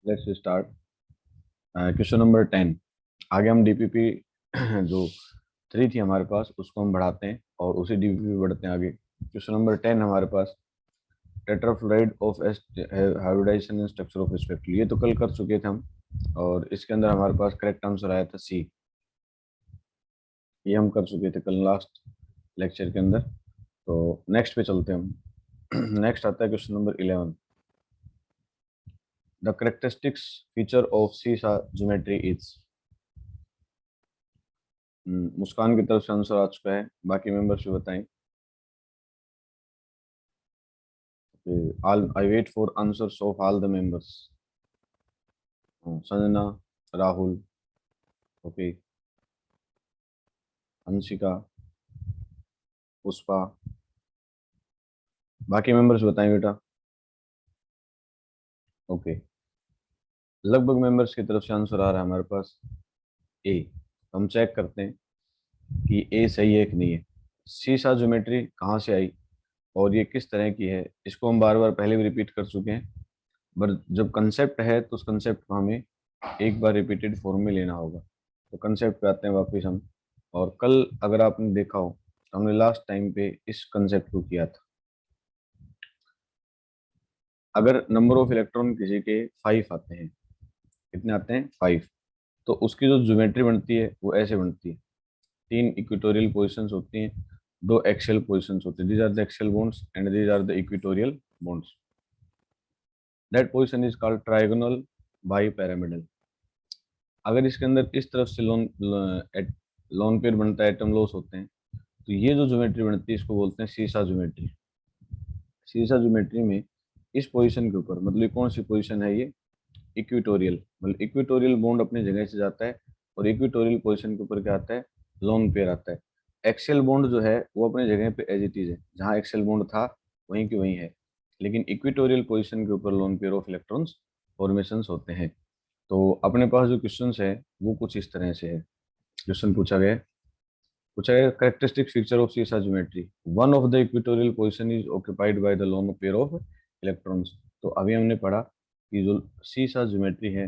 Let's start. Question number 10। आगे हम DPP जो 3 थी हमारे पास उसको हम बढ़ाते हैं और उसी डीपीपी बढ़ते हैं आगे। क्वेश्चन नंबर 10 हमारे पास tetrafluoride of hybridization and structure of spectral, ये तो कल कर चुके थे हम। और इसके अंदर हमारे पास करेक्ट आंसर आया था सी। ये हम कर चुके थे कल लास्ट लेक्चर के अंदर। तो नेक्स्ट पे चलते हैं हम। नेक्स्ट आता है question number 11। The characteristics feature of सीसा ज्योमेट्री इज। मुस्कान की तरफ से आंसर आ चुका है, बाकी मेंबर्स भी बताएं। I wait for answers of all the members. Sanjana, Rahul, okay, Anshika, Pushpa, बाकी मेंबर्स बताएं बेटा। ओके, लगभग मेंबर्स की तरफ से आंसर आ रहा है हमारे पास ए। हम चेक करते हैं कि ए सही है कि नहीं है। सीसा ज्योमेट्री कहाँ से आई और ये किस तरह की है, इसको हम बार बार पहले भी रिपीट कर चुके हैं। पर जब कंसेप्ट है तो उस कंसेप्ट को हमें एक बार रिपीटेड फॉर्म में लेना होगा। तो कंसेप्ट पे आते हैं वापस हम। और कल अगर आपने देखा हो तो हमने लास्ट टाइम पे इस कंसेप्ट को किया था। अगर नंबर ऑफ इलेक्ट्रॉन किसी के 5 आते हैं, कितने आते हैं 5, तो उसकी जो ज्योमेट्री बनती है वो ऐसे बनती है। 3 इक्वेटोरियल पोजिशंस होती हैं, 2 एक्सियल पोजिशंस होती हैं। These are the axial bonds and these are the equatorial bonds. That position is called trigonal bipyramidal. अगर इसके अंदर इस तरफ से लोन लोन पेयर बनता है, एटम लॉस होते हैं, तो ये जो ज्योमेट्री बनती है इसको बोलते हैं सीसा ज्योमेट्री। सीसा ज्योमेट्री में इस पोजीशन के ऊपर, मतलब ये कौन सी पोजीशन है, ये इक्वेटोरियल, मतलब इक्वेटोरियल बॉन्ड अपनी जगह से जाता है और इक्वेटोरियल पोजीशन के ऊपर क्या आता है, लोन पेयर आता है। एक्सियल बॉन्ड जो है वो अपनी जगह पे एज इट इज है, जहाँ एक्सियल बॉन्ड था वहीं की वहीं है। लेकिन इक्वेटोरियल पोजीशन के ऊपर loan pair of electrons formations होते हैं। तो अपने पास जो क्वेश्चन है वो कुछ इस तरह से है। क्वेश्चन पूछा गया करेक्टरिस्टिक फीचर ऑफ सीसा geometry, one of the equatorial position is occupied by the lone pair of electrons. तो अभी हमने पढ़ा कि जो सीसा ज्योमेट्री है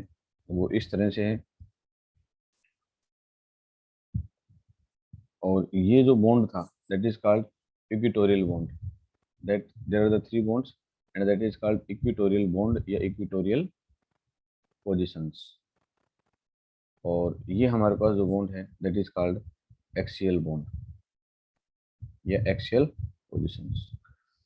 वो इस तरह से है। और ये जो बॉन्ड था that is called equatorial bond. That there are the 3 bonds and that is called equatorial bond या इक्वेटोरियल पोजिशंस। और ये हमारे पास जो बॉन्ड है that is called axial bond या एक्सियल पोजिशंस।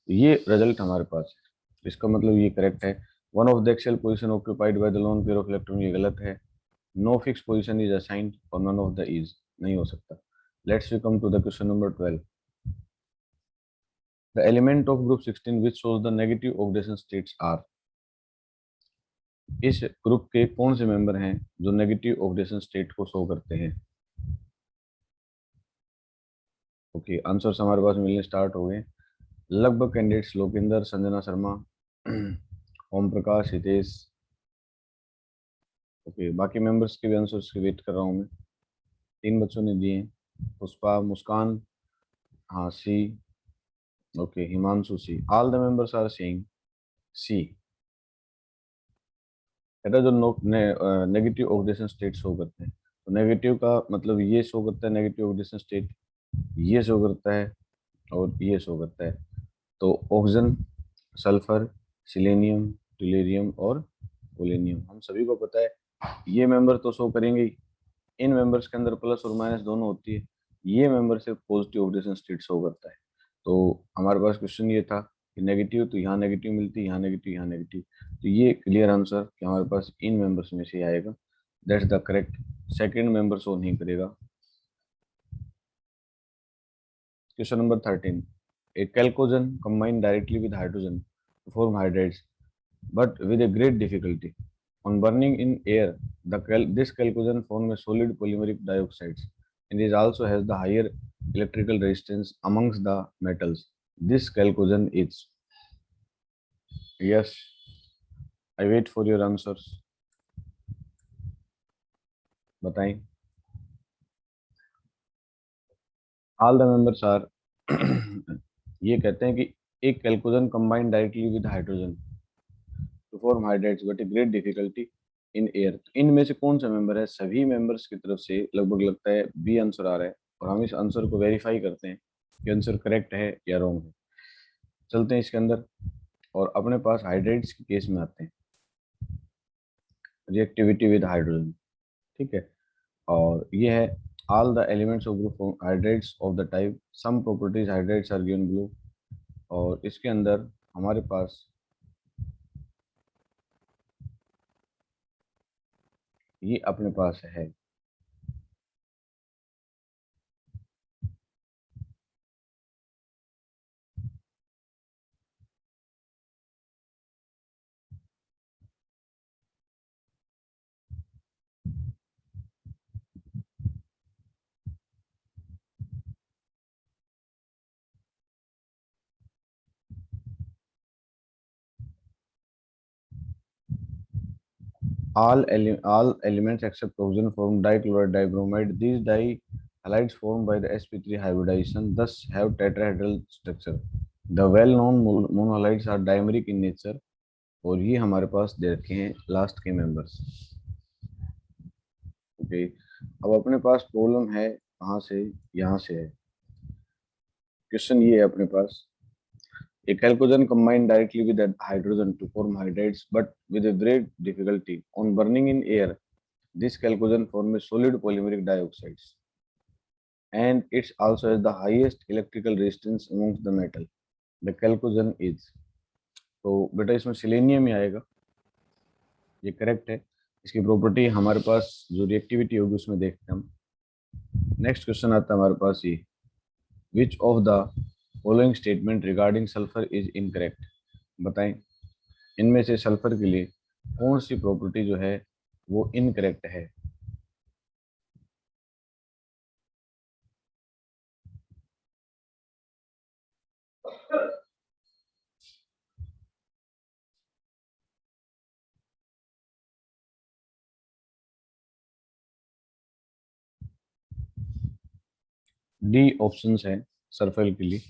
ये रिजल्ट हमारे पास है, इसका मतलब ये करेक्ट है। One of the axial position occupied by the lone pair of electron, ये गलत है। No fix position is assigned और नन ऑफ द इज, नहीं हो सकता। Let's we come to the question number 12। The element of group 16 which shows the negative oxidation states are. इस group के कौन से मेंबर हैं जो नेगेटिव ऑक्सीडेशन स्टेट को शो करते हैं। ओके, आंसर्स हमारे पास मिलने स्टार्ट हो गए। लगभग कैंडिडेट्स लोकेंद्र, संजना शर्मा, ओम प्रकाश, हितेश। ओके, बाकी मेंबर्स के भी आंसर्स की वेट कर रहा हूँ मैं। 3 बच्चों ने दिए हैं, पुष्पा, मुस्कान, हाँ C, okay, Himanshu C. All the members are saying C. कहता है जो नेगेटिव ऑक्सीडेशन स्टेट शो करते हैं, तो नेगेटिव का मतलब ये शो करता है नेगेटिव ऑक्सीडेशन स्टेट, ये शो करता है और ये शो करता है। तो ऑक्सीजन, सल्फर, सिलेनियम, ड्यूटेरियम और पोलेनियम, हम सभी को पता है ये मेंबर तो शो करेंगे ही। इन मेंबर्स के अंदर प्लस और माइनस दोनों होती है। ये मेंबर सिर्फ पॉजिटिव ऑक्सीडेशन स्टेट शो करता है। तो हमारे पास क्वेश्चन ये था कि नेगेटिव, तो यहाँ नेगेटिव मिलती है, यहाँ नेगेटिव, यहाँ नेगेटिव। तो ये क्लियर आंसर कि हमारे पास इन मेंबर्स में से आएगा। That's the correct. Second member show नहीं करेगा। Question number 13। A chalcogen combine directly with hydrogen to form hydrates, but with a great difficulty. On burning in air, this chalcogen forms a solid polymeric dioxide and it also has the higher electrical resistance amongst the metals. This chalcogen is, yes, I wait for your answers. बताएं। All the members are ये कहते हैं कि एक chalcogen combine directly with hydrogen to form hydrides but a great difficulty in air. इनमें से कौन सा मेंबर है? सभी मेंबर्स की तरफ से लगभग लगता है बी आंसर आ रहा है, और हम इस आंसर को वेरीफाई करते हैं कि आंसर करेक्ट है या रॉन्ग है। चलते हैं इसके अंदर और अपने पास हाइड्राइड्स के केस में आते हैं, रिएक्टिविटी विद हाइड्रोजन। ठीक है, और ये है all the elements of group hydrides of the type some properties hydrides are given below. और इसके अंदर हमारे पास ये अपने पास है all elements except oxygen form dichloride dibromide. These dihalides formed by the sp3 hybridization thus have tetrahedral structure. The well-known monohalides are dimeric in nature। और ये हमारे पास दे रखे हैं लास्ट के मेंबर्स। ओके, अब अपने पास प्रॉब्लम है कहाँ से? यहाँ से है। क्वेश्चन ये है अपने पास, a chalcogen combined directly with hydrogen to form hydrides but with a great difficulty on burning in air. This chalcogen forms a solid polymeric dioxides and it also has the highest electrical resistance amongst the metal. The chalcogen is, तो बेटा इसमें selenium ही आएगा, ये correct है। इसकी property हमारे पास जो रिएक्टिविटी होगी उसमें देखते हैं हम। नेक्स्ट क्वेश्चन आता है हमारे पास ये, which of the following statement regarding sulphur is incorrect. बताएं इनमें से सल्फर के लिए कौन सी प्रॉपर्टी जो है वो इनकरेक्ट है। डी ऑप्शंस है सल्फर के लिए।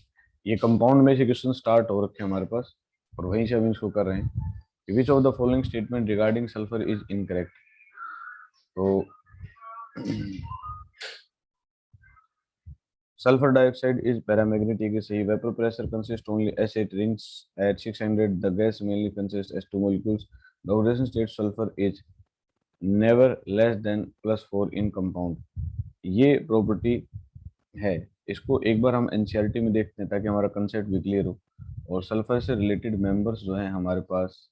ये कंपाउंड में से क्वेश्चन स्टार्ट हो रखे हैं हमारे पास और वहीं से हम इसको कर रहे हैं। Which of the following statement regarding sulphur is incorrect. तो सल्फर डाइऑक्साइड इज पैरामैग्नेटिक, ये सही। Vapour pressure consist only S8 rings at 600, the gas mainly consists S2 molecules, the oxidation state sulfur is never less than +4 in compound। ये property है, इसको एक बार हम NCERT में देखते हैं ताकि हमारा कंसेप्ट भी क्लियर हो। और सल्फर से रिलेटेड मेंबर्स जो हैं हमारे पास,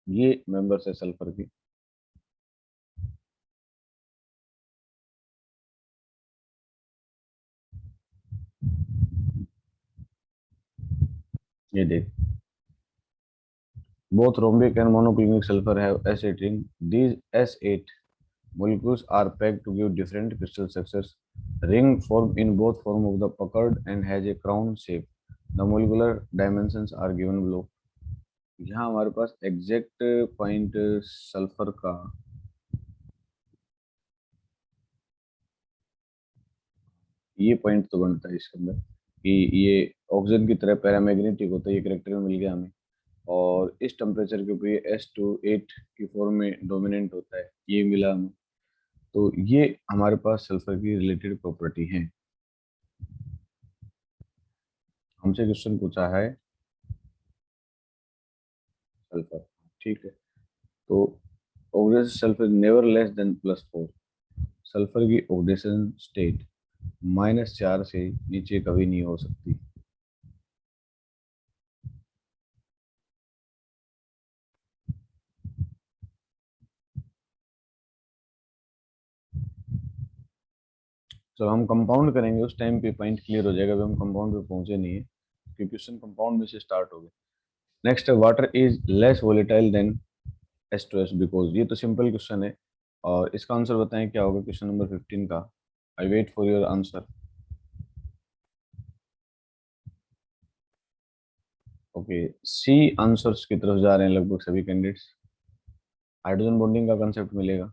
ये मेंबर्स है सल्फर की। ये देख, both rhombic and monoclinic sulfur have S8 ring। These S8 molecules are packed to give different crystal structures। Ring form in both form of the puckered and has a crown shape। The molecular dimensions are given below। यहाँ हमारे पास exact point sulphur का ये point तो बनता है इसके अंदर कि ये ऑक्सीजन की तरह पैरामैग्नेटिक होता है, ये करेक्टर में मिल गया हमें। और इस टेम्परेचर के ऊपर ये S28 की फॉर्म में डोमिनेंट होता है, ये मिला हमें। तो ये हमारे पास सल्फर की रिलेटेड प्रॉपर्टी है। हमसे क्वेश्चन पूछा है सल्फर, ठीक है। तो oxygen sulphur never less than +4। Sulphur की ऑक्सीडेशन स्टेट -4 से नीचे कभी नहीं हो सकती। चलो हम कंपाउंड करेंगे, उस टाइम पे पॉइंट क्लियर हो जाएगा। अभी हम कंपाउंड पे पहुंचे नहीं है क्योंकि क्वेश्चन कंपाउंड में से स्टार्ट हो गए। नेक्स्ट है, water is less volatile than H2S because. ये तो सिंपल क्वेश्चन है और इसका आंसर बताएं क्या होगा क्वेश्चन नंबर 15 का। I wait for your answer. Okay, see answers की तरफ जा रहे हैं लगभग सभी कैंडिडेट्स। हाइड्रोजन बॉन्डिंग का कंसेप्ट मिलेगा।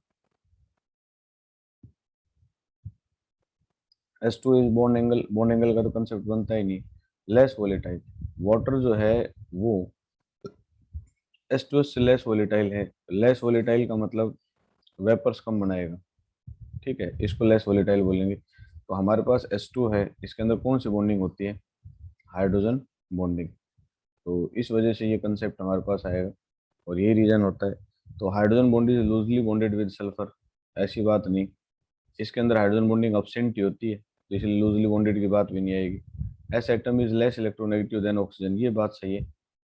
H2 इज बॉन्ड एंगल का तो कंसेप्ट बनता ही नहीं। लेस वोलेटाइल, वाटर जो है वो H2S से लेस वोलेटाइल है। लेस वोलेटाइल का मतलब वेपर्स कम बनाएगा, ठीक है, इसको लेस वोलेटाइल बोलेंगे। तो हमारे पास H2 है, इसके अंदर कौन सी बॉन्डिंग होती है? Hydrogen bonding. तो इस वजह से ये कंसेप्ट हमारे पास आएगा और यही रीजन होता है। तो hydrogen bond is loosely bonded with sulphur, ऐसी बात नहीं, इसके अंदर हाइड्रोजन बॉन्डिंग अब्सेंट ही होती है, तो इसलिए लूजली बॉन्डेड की बात भी नहीं आएगी। S atom is less electronegative than oxygen, ये बात सही है।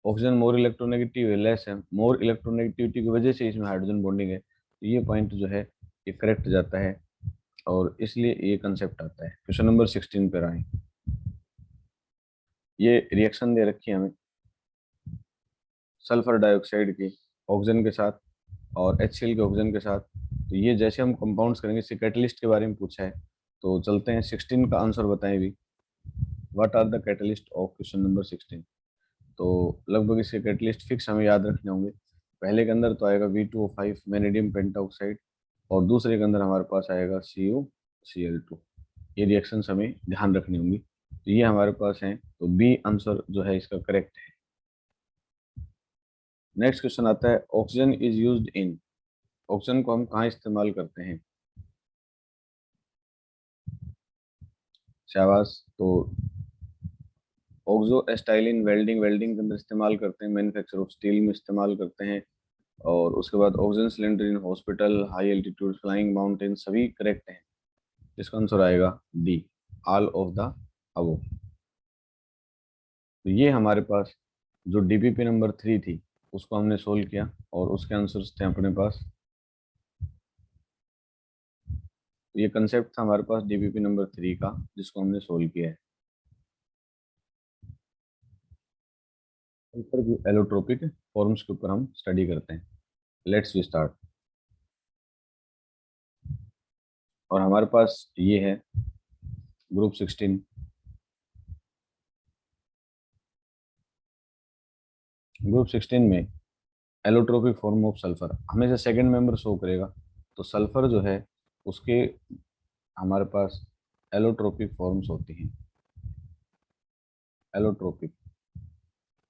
ऑक्सीजन मोर इलेक्ट्रोनेगेटिव है, लेस है, मोर इलेक्ट्रोनेगेटिविटी की वजह से इसमें हाइड्रोजन बॉन्डिंग है, तो ये पॉइंट जो है ये करेक्ट जाता है और इसलिए ये कंसेप्ट आता है। क्वेश्चन नंबर 16 पर आए। ये रिएक्शन दे रखी है हमें सल्फर डाइऑक्साइड की ऑक्सीजन के साथ और HCl के ऑक्सीजन के साथ। तो ये जैसे हम कंपाउंड्स करेंगे, इससे कैटलिस्ट के बारे में पूछा है, तो चलते हैं 16 का आंसर बताएं भी। What are the catalyst of question number 16? तो लगभग इसके कैटलिस्ट फिक्स हमें याद रखने होंगे। पहले के अंदर तो आएगा V2O5 मैग्नीडियम पेंटाऑक्साइड और दूसरे के अंदर हमारे पास आएगा CuCl2। ये रिएक्शंस हमें ध्यान रखनी होंगी। तो ये हमारे पास हैं, तो बी आंसर जो है इसका करेक्ट है। नेक्स्ट क्वेश्चन आता है oxygen is used in, oxygen को हम कहाँ इस्तेमाल करते हैं? शाबाश। तो ऑक्सो एस्टाइलिन वेल्डिंग, वेल्डिंग के अंदर इस्तेमाल करते हैं, मैन्युफैक्चर ऑफ स्टील में इस्तेमाल करते हैं। और उसके बाद oxygen cylinder in hospital, high altitude, flying mountain, सभी करेक्ट हैं। इसका आंसर आएगा D, all of the above. तो ये हमारे पास जो DPP नंबर 3 थी उसको हमने सोल्व किया और उसके आंसर्स थे अपने पास। तो ये कंसेप्ट था हमारे पास DPP नंबर 3 का जिसको हमने सोल्व किया है। सल्फर की एलोट्रोपिक फॉर्म्स के ऊपर हम स्टडी करते हैं। Let's we start. और हमारे पास ये है ग्रुप 16। ग्रुप 16 में एलोट्रोपिक फॉर्म ऑफ सल्फर हमेशा सेकंड मेंबर शो करेगा। तो सल्फर जो है उसके हमारे पास एलोट्रोपिक फॉर्म्स होती हैं। एलोट्रोपिक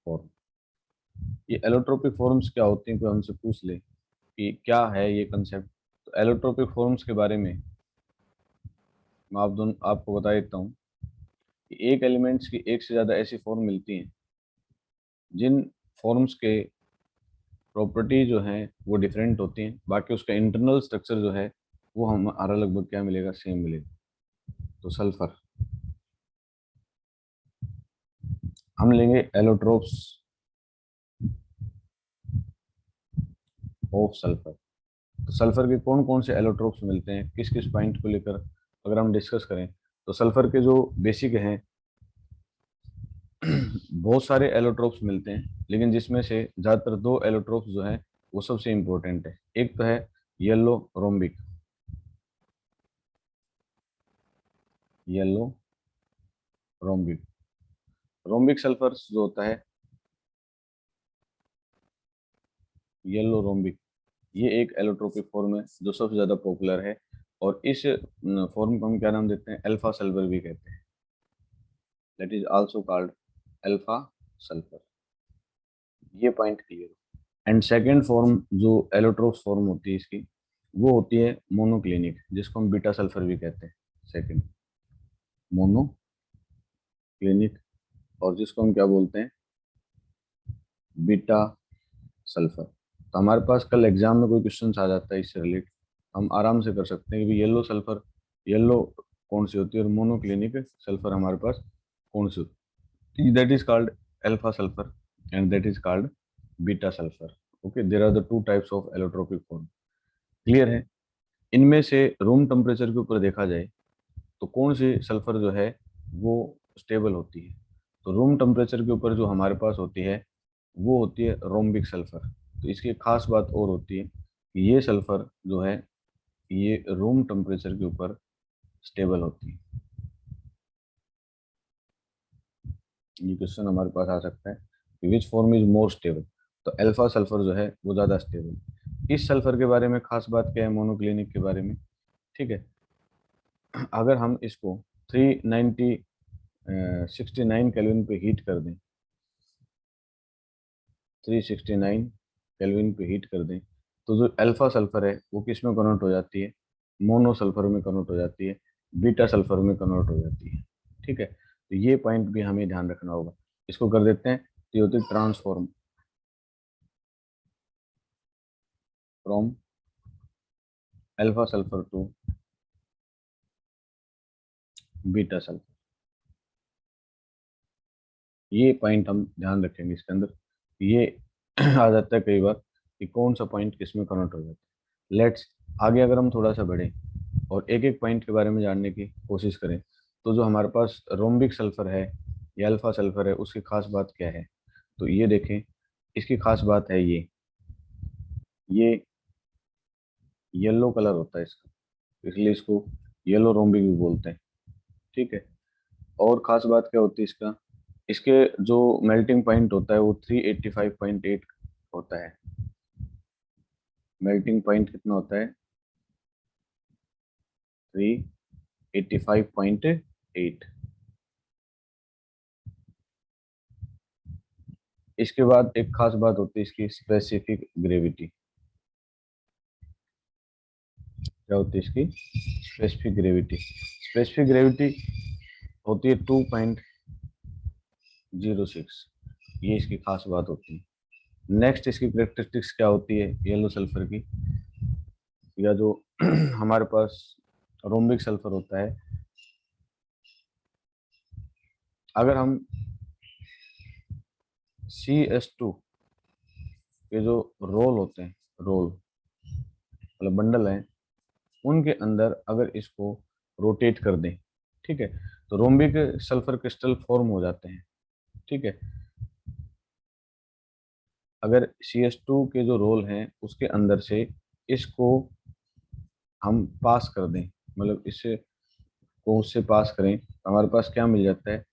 फॉर्म, ये एलोट्रोपिक फॉर्म्स क्या होती हैं? कोई हमसे पूछ ले कि क्या है ये कंसेप्ट, तो एलोट्रोपिक फॉर्म्स के बारे में मैं आपको बता देता हूँ कि एक एलिमेंट्स की एक से ज़्यादा ऐसी फॉर्म मिलती हैं जिन फॉर्म्स के प्रॉपर्टी जो है वो डिफरेंट होती हैं, बाकी उसका इंटरनल स्ट्रक्चर जो है वो हमारा लगभग क्या मिलेगा, सेम मिलेगा। तो सल्फर हम लेंगे एलोट्रोप्स ऑफ सल्फर। तो सल्फर के कौन कौन से एलोट्रोप्स मिलते हैं, किस किस पॉइंट को लेकर अगर हम डिस्कस करें, तो सल्फर के जो बेसिक हैं बहुत सारे एलोट्रोप्स मिलते हैं, लेकिन जिसमें से ज़्यादातर दो एलोट्रोप्स जो हैं वो सबसे इम्पोर्टेंट है। एक तो है yellow rhombic, yellow rhombic, rhombic sulphur जो होता है येलो रोम्बिक, ये एक एलोट्रोपिक फॉर्म है जो सबसे ज़्यादा पॉपुलर है। और इस फॉर्म को हम क्या नाम देते हैं, अल्फा सल्फर भी कहते हैं। That is also called alpha sulphur. ये point clear. And second form जो एलोट्रोप्स फॉर्म होती है इसकी, वो होती है मोनोक्लिनिक, जिसको हम बीटा सल्फर भी कहते हैं। सेकेंड मोनोक्लिनिक, और जिसको हम क्या बोलते हैं, बीटा सल्फर। तो हमारे पास कल एग्जाम में कोई क्वेश्चन आ जाता है इससे रिलेट, हम आराम से कर सकते हैं कि येलो सल्फर, येलो कौन सी होती है और मोनोक्लिनिक सल्फर हमारे पास कौन सी होती है। That is called alpha sulphur and that is called beta sulphur. Okay, there are the two types of allotropic form. Clear है? इनमें से रूम टेम्परेचर के ऊपर देखा जाए तो कौन सी सल्फर जो है वो स्टेबल होती है, तो रूम टेम्परेचर के ऊपर जो हमारे पास होती है वो होती है रोम्बिक सल्फर। तो इसकी एक खास बात और होती है कि ये सल्फर जो है ये रूम टेम्परेचर के ऊपर स्टेबल होती है। ये क्वेश्चन हमारे पास आ सकता है कि which form is more stable, तो अल्फा सल्फर जो है वो ज़्यादा स्टेबल। इस सल्फर के बारे में खास बात क्या है मोनोक्लिनिक के बारे में, ठीक है, अगर हम इसको 369 केल्विन पे हीट कर दें, 369 केल्विन पे हीट कर दें, तो जो अल्फा सल्फर है वो किस में कन्वर्ट हो जाती है, मोनो सल्फर में कन्वर्ट हो जाती है, बीटा सल्फर में कन्वर्ट हो जाती है। ठीक है, तो ये पॉइंट भी हमें ध्यान रखना होगा। इसको कर देते हैं, तो ये होती है transform from alpha sulphur to beta sulphur. ये पॉइंट हम ध्यान रखेंगे इसके अंदर। ये आ जाता है कई बार कि कौन सा पॉइंट किस में कन्वर्ट हो जाता है। लेट्स आगे अगर हम थोड़ा सा बढ़े और एक एक पॉइंट के बारे में जानने की कोशिश करें, तो जो हमारे पास रोम्बिक सल्फर है या अल्फा सल्फर है उसकी खास बात क्या है, तो ये देखें, इसकी खास बात है ये येलो कलर होता है इसका, इसलिए इसको येलो रोम्बिक भी बोलते हैं। ठीक है, और खास बात क्या होती है इसका, इसके जो मेल्टिंग पॉइंट होता है वो 385.8 होता है। मेल्टिंग पॉइंट कितना होता है, 385.8। इसके बाद एक खास बात होती है इसकी स्पेसिफिक ग्रेविटी। क्या होती है इसकी स्पेसिफिक ग्रेविटी? स्पेसिफिक ग्रेविटी होती है 2.06। ये इसकी खास बात होती है। नेक्स्ट इसकी करेक्टरिस्टिक्स क्या होती है येलो सल्फर की, या जो हमारे पास रोम्बिक सल्फर होता है, अगर हम CS2 के जो रोल होते हैं, रोल मतलब बंडल हैं, उनके अंदर अगर इसको रोटेट कर दें, ठीक है, तो रोम्बिक सल्फर क्रिस्टल फॉर्म हो जाते हैं। ठीक है, अगर CS2 के जो रोल हैं उसके अंदर से इसको हम पास कर दें, मतलब इससे को उससे पास करें, तो हमारे पास क्या मिल जाता है,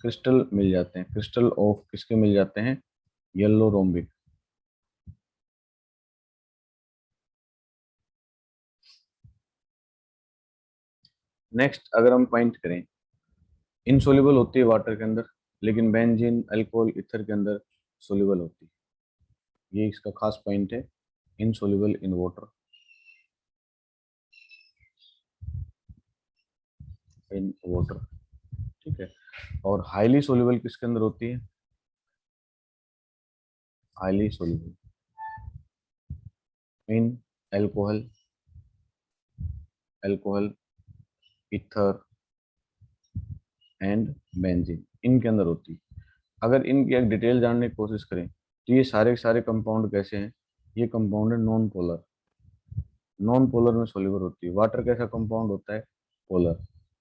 क्रिस्टल मिल जाते हैं। क्रिस्टल ऑफ किसके मिल जाते हैं, येलो रोम्बिक। नेक्स्ट अगर हम पॉइंट करें, इनसोल्यूबल होती है वाटर के अंदर, लेकिन बेंजीन अल्कोहल ईथर के अंदर सोल्यूबल होती है। ये इसका खास पॉइंट है, insoluble in water, in water. ठीक है, और हाईली सोल्यूबल किसके अंदर होती है, highly soluble in alcohol, alcohol ether and benzene, इनके अंदर होती है। अगर इनकी एक डिटेल जानने की कोशिश करें, तो ये सारे के सारे कंपाउंड कैसे हैं, ये कंपाउंड है नॉन पोलर, नॉन पोलर में सोल्यूबल होती है। वाटर कैसा कंपाउंड होता है, पोलर।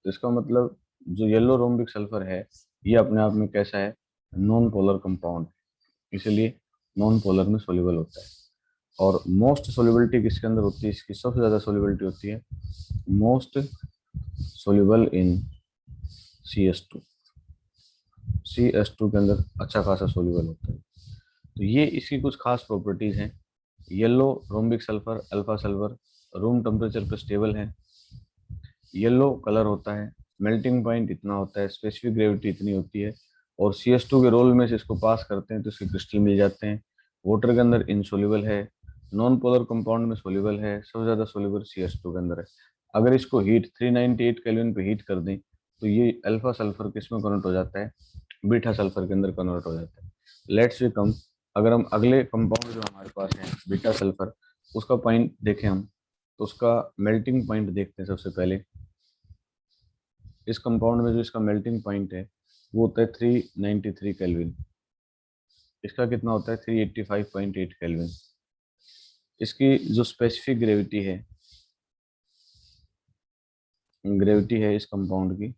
तो इसका मतलब जो येलो रोम्बिक सल्फर है ये अपने आप में कैसा है, नॉन पोलर कंपाउंड, इसलिए नॉन पोलर में सोल्यूबल होता है। और मोस्ट सोल्यूबिलिटी किसके अंदर होती है, इसकी सबसे ज़्यादा सोल्यूबिलिटी होती है most soluble in CS2। CS2 के अंदर अच्छा खासा सोल्यूबल होता है। तो ये इसकी कुछ खास प्रॉपर्टीज हैं। Yellow rhombic sulphur alpha sulphur room temperature पर स्टेबल है, येलो कलर होता है, मेल्टिंग पॉइंट इतना होता है, स्पेसिफिक ग्रेविटी इतनी होती है, और CS2 के रोल में से इसको पास करते हैं तो इसके क्रिस्टल मिल जाते हैं। वाटर के अंदर इनसोल्यूबल है, नॉन पोलर कंपाउंड में सोल्यूबल है, सबसे ज़्यादा सोल्यूबल CS2 के अंदर है। अगर इसको हीट 398 केल्विन पे हीट कर दें, तो ये अल्फा सल्फर किस में कन्वर्ट हो जाता है, बीटा सल्फर के अंदर कन्वर्ट हो जाता है। लेट्स वी कम, अगर हम अगले कंपाउंड जो हमारे पास है बीटा सल्फर, उसका पॉइंट देखें हम, तो उसका मेल्टिंग पॉइंट देखते हैं सबसे पहले। इस कंपाउंड में जो इसका मेल्टिंग पॉइंट है वो होता है 393 केल्विन। इसका कितना होता है, 385.8 केल्विन। इसकी जो स्पेसिफिक ग्रेविटी है इस कंपाउंड की,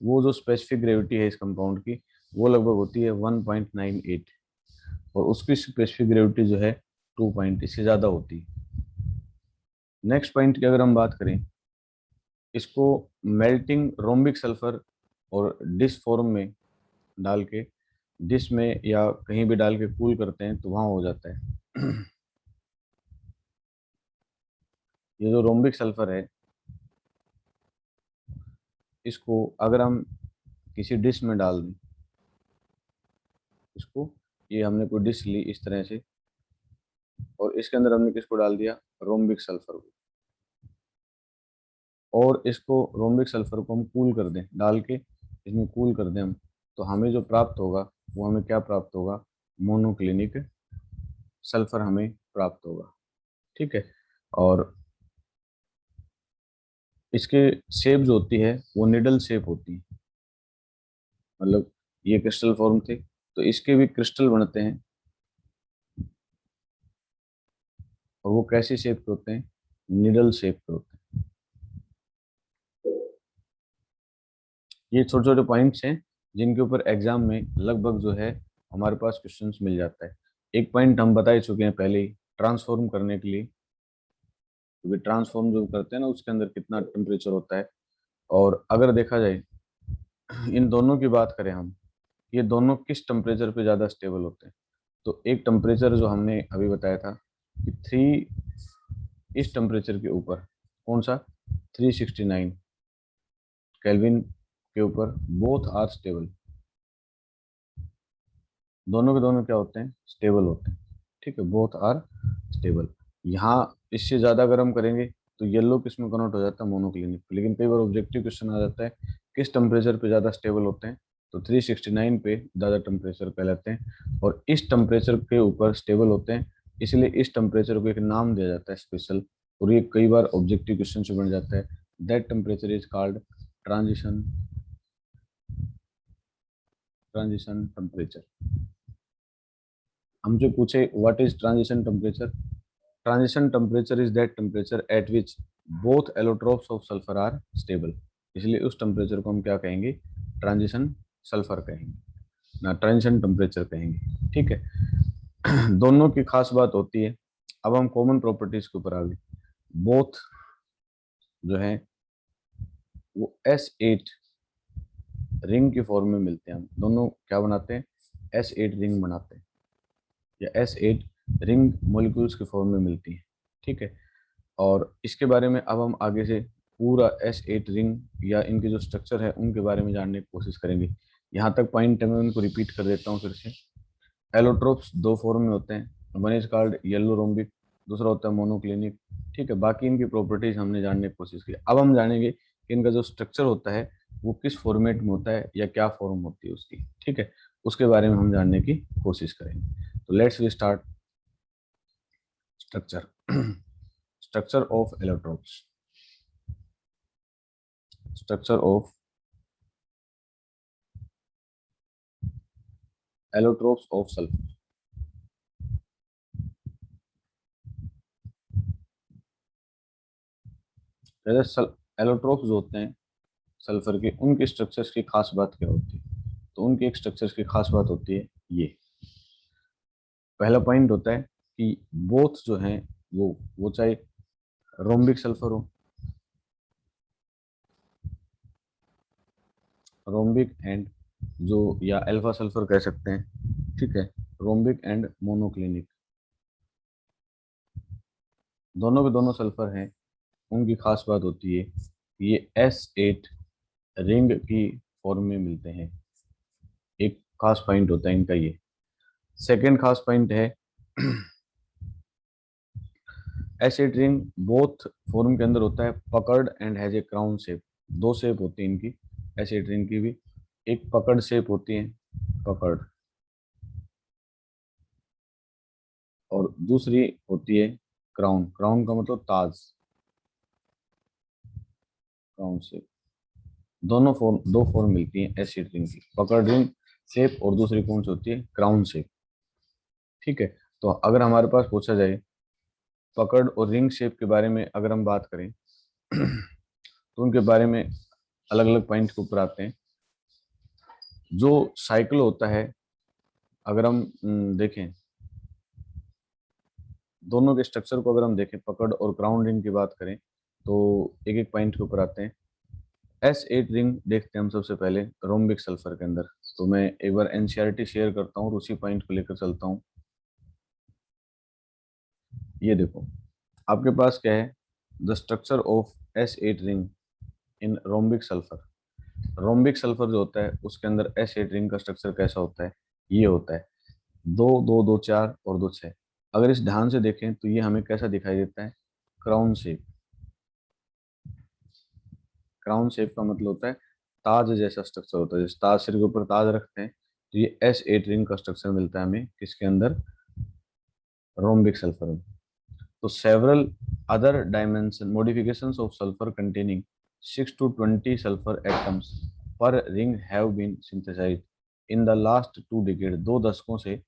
वो जो स्पेसिफिक ग्रेविटी है इस कंपाउंड की वो लगभग होती है 1.98, और उसकी स्पेसिफिक ग्रेविटी जो है 2 पॉइंट इससे ज़्यादा होती है। नेक्स्ट पॉइंट की अगर हम बात करें, इसको मेल्टिंग रोम्बिक सल्फर और डिस फॉर्म में डाल के, डिश में या कहीं भी डाल के कूल करते हैं तो वहाँ हो जाता है। ये जो रोम्बिक सल्फर है इसको अगर हम किसी डिश में डाल दें, इसको, ये हमने कोई डिश ली इस तरह से, और इसके अंदर हमने किसको डाल दिया, रोम्बिक सल्फर को, और इसको रोम्बिक सल्फर को हम कूल कर दें, डाल के इसमें कूल कर दें हम, तो हमें जो प्राप्त होगा वो हमें क्या प्राप्त होगा, मोनोक्लिनिक सल्फर हमें प्राप्त होगा। ठीक है। और इसके शेप जो होती है वो निडल शेप होती है, मतलब ये क्रिस्टल फॉर्म थे तो इसके भी क्रिस्टल बनते हैं, और वो कैसी शेप के होते हैं, निडल शेप के होते हैं। ये छोटे छोटे पॉइंट्स हैं जिनके ऊपर एग्जाम में लगभग जो है हमारे पास क्वेश्चंस मिल जाता है। एक पॉइंट हम बता ही चुके हैं पहले ही, ट्रांसफॉर्म करने के लिए, क्योंकि ट्रांसफॉर्म जो करते हैं ना उसके अंदर कितना टेम्परेचर होता है। और अगर देखा जाए इन दोनों की बात करें हम, ये दोनों किस टेम्परेचर पे ज़्यादा स्टेबल होते हैं, तो एक टेम्परेचर जो हमने अभी बताया था कि 3, इस टेम्परेचर के ऊपर, कौन सा, 369 केल्विन के ऊपर, बोथ आर स्टेबल, दोनों के दोनों क्या होते हैं, स्टेबल होते हैं। ठीक है, बोथ आर स्टेबल। यहाँ इससे ज़्यादा अगर हम करेंगे तो येलो किस में कन्वर्ट हो जाता है, मोनोक्लिनिक। लेकिन कई बार ऑब्जेक्टिव क्वेश्चन आ जाता है किस टेम्परेचर पे ज़्यादा स्टेबल होते हैं, तो 369 पे ज़्यादा टेम्परेचर कहलाते हैं, और इस टेम्परेचर के ऊपर स्टेबल होते हैं, इसलिए इस टेम्परेचर को एक नाम दिया जाता है स्पेशल, और ये कई बार ऑब्जेक्टिव क्वेश्चन से बन जाता है। That temperature is called transition, transition temperature. हमसे पूछे what is transition temperature, transition temperature is that temperature at which both allotropes of sulphur are stable, इसलिए उस टेम्परेचर को हम क्या कहेंगे, ट्रांजिशन सल्फर कहेंगे, ना ट्रांजिशन टेम्परेचर कहेंगे। ठीक है। दोनों की खास बात होती है। अब हम कॉमन प्रॉपर्टीज के ऊपर आ गए। बोथ जो है वो S8 रिंग के फॉर्म में मिलते हैं, हम दोनों क्या बनाते हैं, S8 रिंग बनाते हैं, या S8 रिंग मॉलिक्यूल्स के फॉर्म में मिलती हैं। ठीक है। और इसके बारे में अब हम आगे से पूरा S8 रिंग या इनके जो स्ट्रक्चर है उनके बारे में जानने की कोशिश करेंगे। यहाँ तक पॉइंट है मैं उनको रिपीट कर देता हूँ फिर से। एलोट्रोप्स दो फॉर्म में होते हैं, one is called yellow rhombic, दूसरा होता है मोनोक्लिनिक। ठीक है, बाकी इनकी प्रॉपर्टीज हमने जानने की कोशिश की। अब हम जानेंगे कि इनका जो स्ट्रक्चर होता है वो किस फॉर्मेट में होता है या क्या फॉर्म होती है उसकी। ठीक है, उसके बारे में हम जानने की कोशिश करेंगे। तो let's we start structure. Structure of allotropes, structure of allotropes of sulphur. जैसे एलोट्रोप्स जो होते हैं सल्फर के, उनके स्ट्रक्चर्स की खास बात क्या होती है, तो उनके एक स्ट्रक्चर्स की खास बात होती है ये। पहला पॉइंट होता है कि बोथ जो हैं वो चाहे रोम्बिक सल्फर हो, रोम्बिक एंड जो, या अल्फा सल्फर कह सकते हैं। ठीक है, रोम्बिक एंड मोनोक्लिनिक, दोनों के दोनों सल्फर हैं। उनकी खास बात होती है कि ये S8 रिंग की फॉर्म में मिलते हैं। एक खास पॉइंट होता है इनका ये। सेकेंड खास पॉइंट है एसिड रिंग बोथ फॉर्म के अंदर होता है पकड़ and has a crown shape. दो शेप होती है इनकी, एसिड रिंग की भी। एक पकड़ शेप होती है, पकड़, और दूसरी होती है क्राउन। क्राउन का मतलब ताज, क्राउन शेप। दोनों फॉर्म, दो फॉर्म मिलती है एसिड रिंग की, पकड़ रिंग शेप और दूसरी कौन सी होती है, क्राउन शेप। ठीक है। तो अगर हमारे पास पूछा जाए पकड़ और रिंग शेप के बारे में अगर हम बात करें तो उनके बारे में अलग अलग पॉइंट के ऊपर आते हैं। जो साइकिल होता है, अगर हम देखें दोनों के स्ट्रक्चर को, अगर हम देखें पकड़ और क्राउन रिंग की बात करें, तो एक एक पॉइंट के ऊपर आते हैं। S8 रिंग देखते हैं हम सबसे पहले रोम्बिक सल्फर के अंदर। तो मैं एक बार एनसीईआरटी शेयर करता हूँ और उसी पॉइंट को लेकर चलता हूँ। ये देखो, आपके पास क्या है, the structure of S8 ring in rhombic sulphur. Rhombic sulphur जो होता है उसके अंदर S8 रिंग का स्ट्रक्चर कैसा होता है, ये होता है 2 2 2 4 और 2 6। अगर इस ध्यान से देखें तो ये हमें कैसा दिखाई देता है, क्राउन शेप। क्राउन शेप का मतलब होता है ताज जैसा स्ट्रक्चर होता है, जैसे ताज सिर के ऊपर ताज रखते हैं, तो ये S8 रिंग का स्ट्रक्चर मिलता है हमें किसके अंदर, रोम्बिक सल्फर में। तो several other dimension modifications of sulfur containing 6 to 20 sulfur atoms per ring have been synthesized in the last 2 decades। 2 दशकों से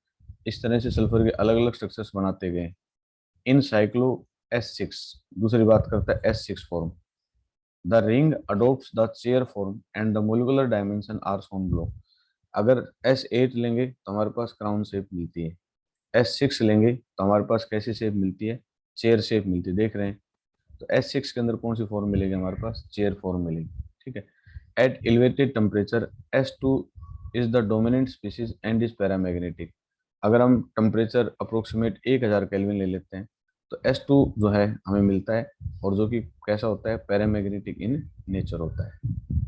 इस तरह से सल्फर के अलग अलग स्ट्रक्चर्स बनाते गए इन साइक्लो S6। दूसरी बात करता है S6 form. The ring adopt the chair form and the molecular dimension are shown below. अगर S8 लेंगे तो हमारे पास क्राउन शेप मिलती है, S6 लेंगे तो हमारे पास कैसी शेप मिलती है, चेयर शेप मिलती है, देख रहे हैं। तो S6 के अंदर कौन सी फॉर्म मिलेगी हमारे पास, चेयर फॉर्म मिलेगी। ठीक है। At elevated temperature S2 is the dominant species and is paramagnetic. अगर हम टेम्परेचर अप्रोक्सीमेट 1000 केल्विन ले लेते हैं तो S2 जो है हमें मिलता है, और जो कि कैसा होता है, पैरामैग्नेटिक इन नेचर होता है।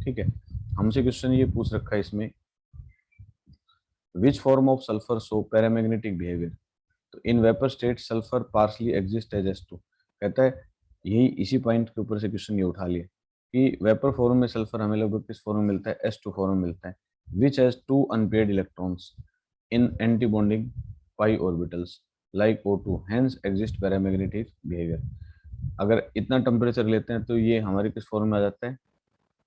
ठीक है। हमसे क्वेश्चन ये पूछ रखा है इसमें, which form of sulphur show paramagnetic behaviour. तो in vapour state sulphur partially exist as S2। कहता है यही इसी पॉइंट के ऊपर से क्वेश्चन ये उठा लिया कि वेपर फॉर्म में सल्फर हमें लगभग किस फॉर्म में मिलता है, S2 फॉर्म में मिलता है, which has 2 unpaired electrons in anti bonding pi orbitals like O2 hence exist paramagnetic behaviour. अगर इतना टेम्परेचर लेते हैं तो ये हमारे किस फॉर्म में आ जाता है,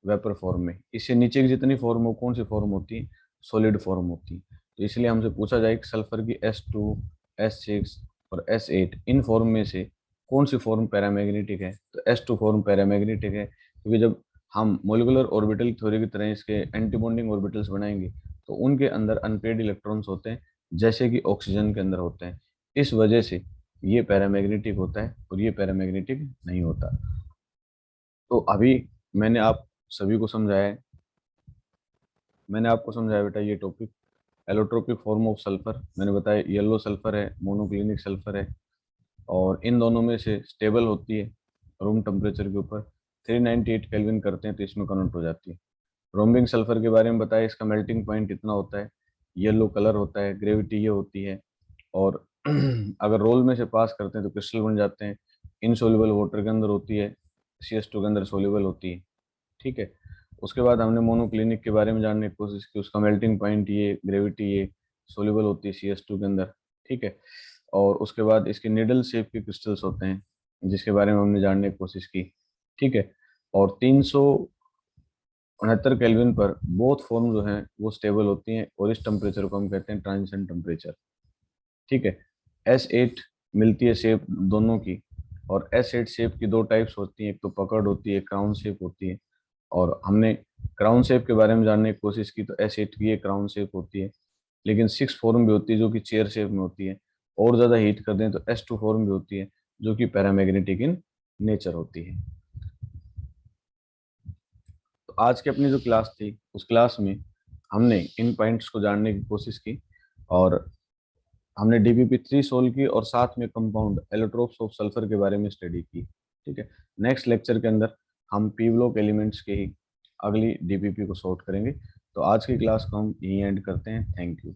वेपर फॉर्म में। इससे नीचे की जितनी फॉर्म हो कौन सी फॉर्म होती है, सॉलिड फॉर्म होती है। तो इसलिए हमसे पूछा जाए कि सल्फर की S2 S6 और S8 इन फॉर्म में से कौन सी फॉर्म पैरामैग्नेटिक है, तो S2 फॉर्म पैरामैग्नेटिक है, क्योंकि जब हम मोलिकुलर ऑर्बिटल थ्योरी की तरह इसके एंटीबॉन्डिंग ऑर्बिटल्स बनाएंगे तो उनके अंदर अनपेड इलेक्ट्रॉन्स होते हैं जैसे कि ऑक्सीजन के अंदर होते हैं। इस वजह से ये पैरामैग्नेटिक होता है और ये पैरामैग्नेटिक नहीं होता। तो अभी मैंने आप सभी को समझाया है, मैंने आपको समझाया बेटा ये topic allotropic form of sulphur. मैंने बताया येलो सल्फर है, मोनोक्लिनिक सल्फर है, और इन दोनों में से स्टेबल होती है रूम टेम्परेचर के ऊपर, 398 केल्विन करते हैं तो इसमें कन्वर्ट हो जाती है। रोम्बिंग सल्फर के बारे में बताया, इसका मेल्टिंग पॉइंट इतना होता है, येलो कलर होता है, ग्रेविटी ये होती है, और अगर रोल में से पास करते हैं तो क्रिस्टल बन जाते हैं। इनसोल्यूबल वाटर के अंदर होती है, CS2 के अंदर सोल्यूबल होती है। ठीक है। उसके बाद हमने मोनोक्लिनिक के बारे में जानने की कोशिश की, उसका मेल्टिंग पॉइंट ये, ग्रेविटी ये, सोल्यूबल होती है CS2 के अंदर। ठीक है। और उसके बाद इसके निडल शेप के क्रिस्टल्स होते हैं जिसके बारे में हमने जानने की कोशिश की। ठीक है। और 369 केल्विन पर बोथ फॉर्म जो हैं वो स्टेबल होती हैं, और इस टेम्परेचर को हम कहते हैं ट्रांजिशन टेम्परेचर। ठीक है। S8 मिलती है शेप दोनों की, और S8 शेप की दो टाइप्स होती हैं, एक तो पकड़ होती है, क्राउन शेप होती है। और हमने क्राउन शेप के बारे में जानने की कोशिश की तो S8 की एक क्राउन शेप होती है, लेकिन 6 फॉर्म भी होती है जो कि चेयर शेप में होती है, और ज़्यादा हीट कर दें तो S2 फॉर्म भी होती है जो कि पैरामैग्नेटिक इन नेचर होती है। तो आज की अपनी जो क्लास थी उस क्लास में हमने इन पॉइंट्स को जानने की कोशिश की, और हमने DPP3 सोल्व की, और साथ में कंपाउंड एलोट्रोप्स ऑफ सल्फर के बारे में स्टडी की। ठीक है। नेक्स्ट लेक्चर के अंदर हम पी ब्लॉक एलिमेंट्स के ही अगली DPP को सॉर्ट करेंगे। तो आज की क्लास को हम यहीं एंड करते हैं। Thank you.